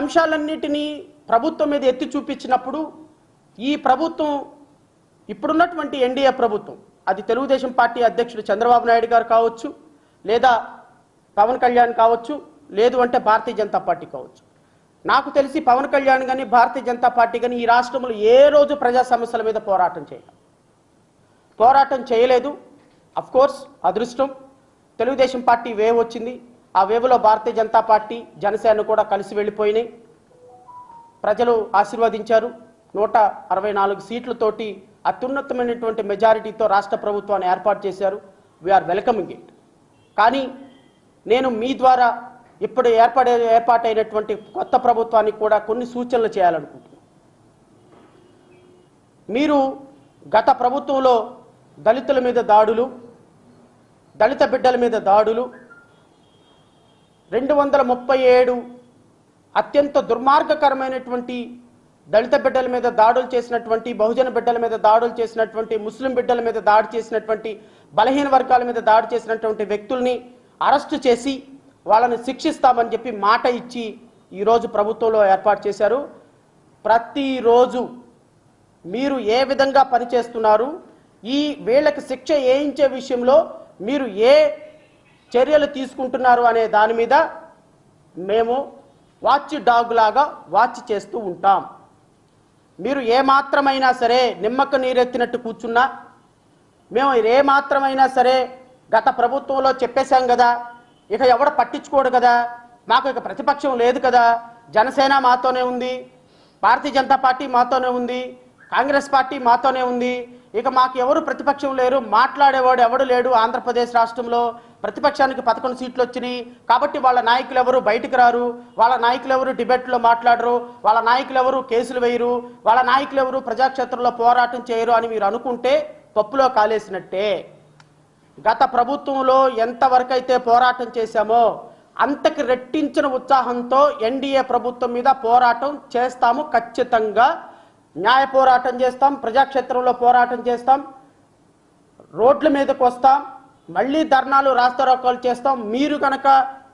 అంశాలన్నిటినీ ప్రభుత్వం మీద ఎత్తి చూపించినప్పుడు ఈ ప్రభుత్వం ఇప్పుడున్నటువంటి ఎన్డీఏ ప్రభుత్వం, అది తెలుగుదేశం పార్టీ అధ్యక్షుడు చంద్రబాబు నాయుడు గారు కావచ్చు, లేదా పవన్ కళ్యాణ్ కావచ్చు, లేదు అంటే భారతీయ జనతా పార్టీ కావచ్చు. నాకు తెలిసి పవన్ కళ్యాణ్ కానీ భారతీయ జనతా పార్టీ కానీ ఈ రాష్ట్రంలో ఏ రోజు ప్రజా సమస్యల మీద పోరాటం చేయలేదు. అఫ్కోర్స్ అదృష్టం తెలుగుదేశం పార్టీ వేవ్ వచ్చింది. ఆ వేవ్లో భారతీయ జనతా పార్టీ జనసేన కూడా కలిసి వెళ్ళిపోయినాయి. ప్రజలు ఆశీర్వదించారు. 164 సీట్లతోటి అత్యున్నతమైనటువంటి మెజారిటీతో రాష్ట్ర ప్రభుత్వాన్ని ఏర్పాటు చేశారు. We are welcoming it. కానీ నేను మీ ద్వారా ఇప్పుడు ఏర్పాటైనటువంటి కొత్త ప్రభుత్వానికి కూడా కొన్ని సూచనలు చేయాలనుకుంటున్నాను. మీరు గత ప్రభుత్వంలో దళితుల మీద దాడులు, దళిత బిడ్డల మీద దాడులు, 237 అత్యంత దుర్మార్గకరమైనటువంటి దళిత బిడ్డల మీద దాడులు చేసినటువంటి, బహుజన బిడ్డల మీద దాడులు చేసినటువంటి, ముస్లిం బిడ్డల మీద దాడి చేసినటువంటి, బలహీన వర్గాల మీద దాడి చేసినటువంటి వ్యక్తుల్ని అరెస్టు చేసి వాళ్ళని శిక్షిస్తామని చెప్పి మాట ఇచ్చి ఈరోజు ప్రభుత్వంలో ఏర్పాటు చేశారు. ప్రతిరోజు మీరు ఏ విధంగా పనిచేస్తున్నారు, ఈ వీళ్ళకి శిక్ష వేయించే విషయంలో మీరు ఏ చర్యలు తీసుకుంటున్నారు అనే దాని మీద మేము వాచ్ డాగ్ లాగా వాచ్ చేస్తూ ఉంటాం. మీరు ఏమాత్రమైనా సరే నిమ్మక నీరెత్తినట్టు కూర్చున్నా, మేము ఏమాత్రమైనా సరే గత ప్రభుత్వంలో చెప్పేశాం కదా, ఇక ఎవడు పట్టించుకోడు కదా, మాకు ఇక ప్రతిపక్షం లేదు కదా, జనసేన మాతోనే ఉంది, భారతీయ జనతా పార్టీ మాతోనే ఉంది, కాంగ్రెస్ పార్టీ మాతోనే ఉంది, ఇక మాకు ఎవరు ప్రతిపక్షం లేరు, మాట్లాడేవాడు ఎవడు లేడు, ఆంధ్రప్రదేశ్ రాష్ట్రంలో ప్రతిపక్షానికి 11 సీట్లు వచ్చినాయి కాబట్టి వాళ్ళ నాయకులు ఎవరు బయటకు రారు, వాళ్ళ నాయకులు ఎవరు డిబేట్లో మాట్లాడరు, వాళ్ళ నాయకులు ఎవరు కేసులు వేయరు, వాళ్ళ నాయకులు ఎవరు ప్రజాక్షేత్రంలో పోరాటం చేయరు అని మీరు అనుకుంటే పప్పులో కాలేసినట్టే. గత ప్రభుత్వంలో ఎంతవరకు అయితే పోరాటం చేశామో అంతకి రెట్టించిన ఉత్సాహంతో ఎన్డీఏ ప్రభుత్వం మీద పోరాటం చేస్తాము. ఖచ్చితంగా న్యాయ పోరాటం చేస్తాం, ప్రజాక్షేత్రంలో పోరాటం చేస్తాం, రోడ్ల మీదకి వస్తాం, మళ్ళీ ధర్నాలు రాస్తారోకోలు చేస్తాం. మీరు కనుక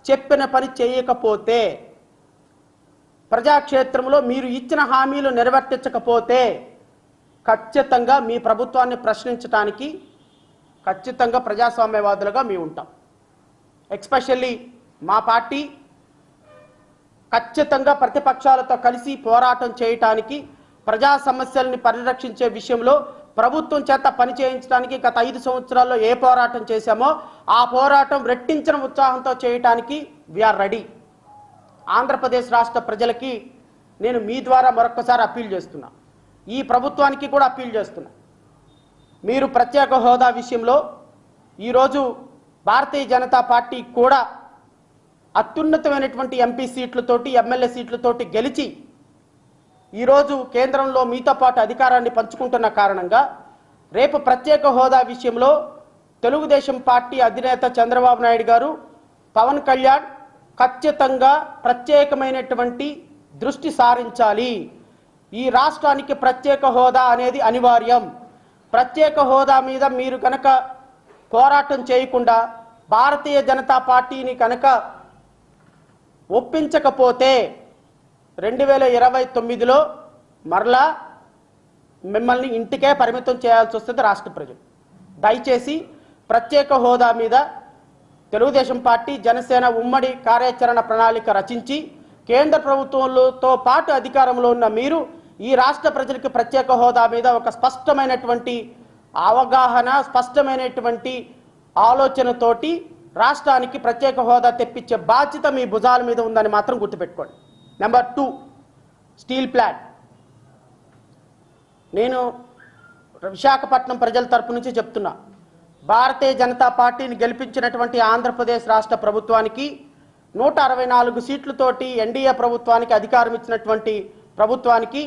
చెప్పిన పని చేయకపోతే, ప్రజాక్షేత్రంలో మీరు ఇచ్చిన హామీలు నెరవేర్చకపోతే ఖచ్చితంగా మీ ప్రభుత్వాన్ని ప్రశ్నించడానికి ఖచ్చితంగా ప్రజాస్వామ్యవాదులుగా మేము ఉంటాం. ఎస్పెషల్లీ మా పార్టీ ఖచ్చితంగా ప్రతిపక్షాలతో కలిసి పోరాటం చేయటానికి, ప్రజా సమస్యల్ని పరిరక్షించే విషయంలో ప్రభుత్వం చేత పని చేయించడానికి గత 5 సంవత్సరాల్లో ఏ పోరాటం చేశామో ఆ పోరాటం రెట్టించిన ఉత్సాహంతో చేయటానికి వీఆర్ రెడీ. ఆంధ్రప్రదేశ్ రాష్ట్ర ప్రజలకి నేను మీ ద్వారా మరొకసారి అప్పీల్ చేస్తున్నా, ఈ ప్రభుత్వానికి కూడా అప్పీల్ చేస్తున్నా. మీరు ప్రత్యేక హోదా విషయంలో ఈరోజు భారతీయ జనతా పార్టీ కూడా అత్యున్నతమైనటువంటి ఎంపీ సీట్లతోటి, ఎమ్మెల్యే సీట్లతోటి గెలిచి ఈరోజు కేంద్రంలో మీతో పాటు అధికారాన్ని పంచుకుంటున్న కారణంగా రేపు ప్రత్యేక హోదా విషయంలో తెలుగుదేశం పార్టీ అధినేత చంద్రబాబు నాయుడు గారు, పవన్ కళ్యాణ్ ఖచ్చితంగా ప్రత్యేకమైనటువంటి దృష్టి సారించాలి. ఈ రాష్ట్రానికి ప్రత్యేక హోదా అనేది అనివార్యం. ప్రత్యేక హోదా మీద మీరు కనుక పోరాటం చేయకుండా భారతీయ జనతా పార్టీని కనుక ఒప్పించకపోతే 2029లో మరలా మిమ్మల్ని ఇంటికే పరిమితం చేయాల్సి వస్తుంది రాష్ట్ర ప్రజలు. దయచేసి ప్రత్యేక హోదా మీద తెలుగుదేశం పార్టీ, జనసేన ఉమ్మడి కార్యాచరణ ప్రణాళిక రచించి కేంద్ర ప్రభుత్వంతో పాటు అధికారంలో ఉన్న మీరు ఈ రాష్ట్ర ప్రజలకు ప్రత్యేక హోదా మీద ఒక స్పష్టమైనటువంటి అవగాహన, స్పష్టమైనటువంటి ఆలోచనతోటి రాష్ట్రానికి ప్రత్యేక హోదా తెప్పించే బాధ్యత మీ భుజాల మీద ఉందని మాత్రం గుర్తుపెట్టుకోండి. Number 2, steel plant. నేను విశాఖపట్నం ప్రజల తరపు నుంచి చెప్తున్నా, భారతీయ జనతా పార్టీని గెలిపించినటువంటి ఆంధ్రప్రదేశ్ రాష్ట్ర ప్రభుత్వానికి 164 సీట్లతోటి ఎన్డీఏ ప్రభుత్వానికి అధికారం ఇచ్చినటువంటి ప్రభుత్వానికి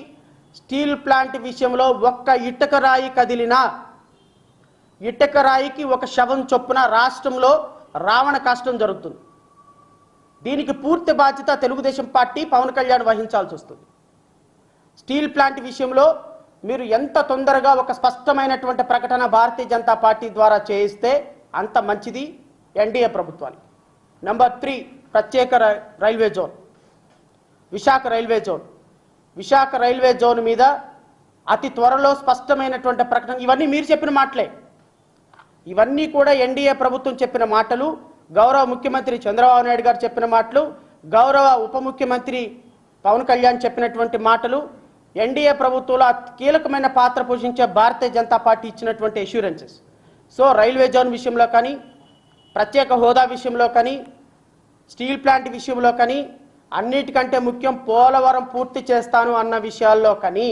స్టీల్ ప్లాంట్ విషయంలో ఒక్క ఇటుక రాయి కదిలినా, ఇటుక రాయికి ఒక శవం చొప్పున రాష్ట్రంలో రావణ కష్టం జరుగుతుంది. దీనికి పూర్తి బాధ్యత తెలుగుదేశం పార్టీ, పవన్ కళ్యాణ్ వహించాల్సి వస్తుంది. స్టీల్ ప్లాంట్ విషయంలో మీరు ఎంత తొందరగా ఒక స్పష్టమైనటువంటి ప్రకటన భారతీయ జనతా పార్టీ ద్వారా చేయిస్తే అంత మంచిది ఎన్డీఏ ప్రభుత్వానికి. నెంబర్ 3, ప్రత్యేక railway zone. Visakha railway zone మీద అతి త్వరలో స్పష్టమైనటువంటి ప్రకటన. ఇవన్నీ మీరు చెప్పిన మాటలే, ఇవన్నీ కూడా ఎన్డీఏ ప్రభుత్వం చెప్పిన మాటలు, గౌరవ ముఖ్యమంత్రి చంద్రబాబు నాయుడు గారు చెప్పిన మాటలు, గౌరవ ఉప ముఖ్యమంత్రి పవన్ కళ్యాణ్ చెప్పినటువంటి మాటలు, ఎన్డీఏ ప్రభుత్వంలో కీలకమైన పాత్ర పోషించే భారతీయ జనతా పార్టీ ఇచ్చినటువంటి అష్యూరెన్సెస్. సో రైల్వే జోన్ విషయంలో కానీ, ప్రత్యేక హోదా విషయంలో కానీ, స్టీల్ ప్లాంట్ విషయంలో కానీ, అన్నిటికంటే ముఖ్యం పోలవరం పూర్తి చేస్తాను అన్న విషయాల్లో కానీ,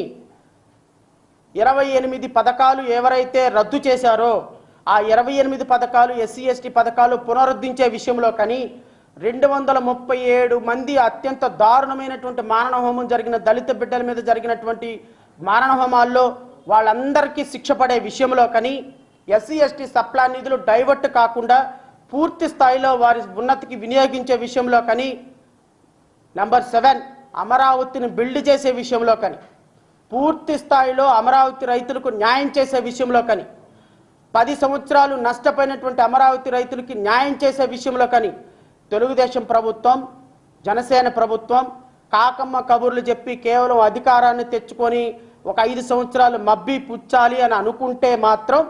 28 పథకాలు ఎవరైతే రద్దు చేశారో ఆ 28 పథకాలు ఎస్సీ ఎస్టీ పథకాలు పునరుద్ధరించే విషయంలో కానీ, 237 మంది అత్యంత దారుణమైనటువంటి మారణ హోమం జరిగిన దళిత బిడ్డల మీద జరిగినటువంటి మారణ హోమాల్లో వాళ్ళందరికీ శిక్ష పడే విషయంలో కానీ, ఎస్సీ ఎస్టీ సప్లా నిధులు డైవర్ట్ కాకుండా పూర్తి స్థాయిలో వారి ఉన్నతికి వినియోగించే విషయంలో కానీ, నెంబర్ 7 అమరావతిని బిల్డ్ చేసే విషయంలో కానీ, పూర్తి స్థాయిలో అమరావతి రైతులకు న్యాయం చేసే విషయంలో కానీ, 10 సంవత్సరాలు నష్టపోయినటువంటి అమరావతి రైతులకి న్యాయం చేసే విషయంలో కానీ తెలుగుదేశం ప్రభుత్వం, జనసేన ప్రభుత్వం కాకమ్మ కబుర్లు చెప్పి కేవలం అధికారాన్ని తెచ్చుకొని ఒక 5 సంవత్సరాలు మబ్బి పుచ్చాలి అని అనుకుంటే మాత్రం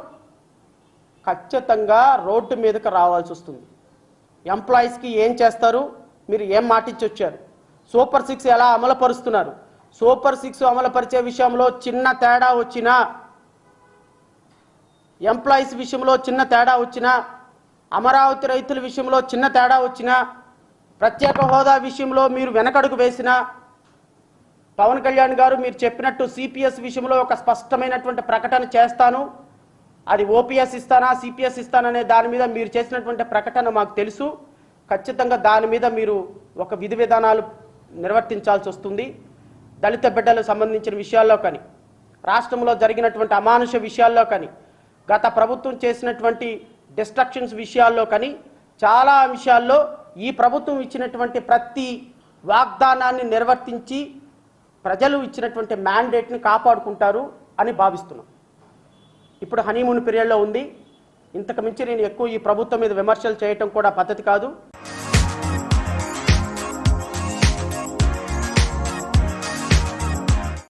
ఖచ్చితంగా రోడ్డు మీదకి రావాల్సి వస్తుంది. ఎంప్లాయీస్కి ఏం చేస్తారు? మీరు ఏం మాటిచ్చి వచ్చారు? సూపర్ 6 ఎలా అమలు పరుస్తున్నారు? సూపర్ 6 అమలు పరిచే విషయంలో చిన్న తేడా వచ్చినా, ఎంప్లాయీస్ విషయంలో చిన్న తేడా వచ్చినా, అమరావతి రైతుల విషయంలో చిన్న తేడా వచ్చినా, ప్రత్యేక హోదా విషయంలో మీరు వెనకడుగు వేసినా, పవన్ కళ్యాణ్ గారు మీరు చెప్పినట్టు సిపిఎస్ విషయంలో ఒక స్పష్టమైనటువంటి ప్రకటన చేస్తాను, అది ఓపీఎస్ ఇస్తానా సిపిఎస్ ఇస్తాననే దాని మీద మీరు చేసినటువంటి ప్రకటన మాకు తెలుసు. ఖచ్చితంగా దాని మీద మీరు ఒక విధి విధానాలు నిర్వర్తించాల్సి వస్తుంది. దళిత బిడ్డలకు సంబంధించిన విషయాల్లో కానీ, రాష్ట్రంలో జరిగినటువంటి అమానుష విషయాల్లో కానీ, గత ప్రభుత్వం చేసినటువంటి డిస్ట్రక్షన్స్ విషయాల్లో కానీ, చాలా అంశాల్లో ఈ ప్రభుత్వం ఇచ్చినటువంటి ప్రతి వాగ్దానాన్ని నిర్వర్తించి ప్రజలు ఇచ్చినటువంటి మ్యాండేట్ని కాపాడుకుంటారు అని భావిస్తున్నాం. ఇప్పుడు హనీమూన్ పీరియడ్లో ఉంది. ఇంతకు మించి నేను ఎక్కువ ఈ ప్రభుత్వం మీద విమర్శలు చేయటం కూడా పద్ధతి కాదు.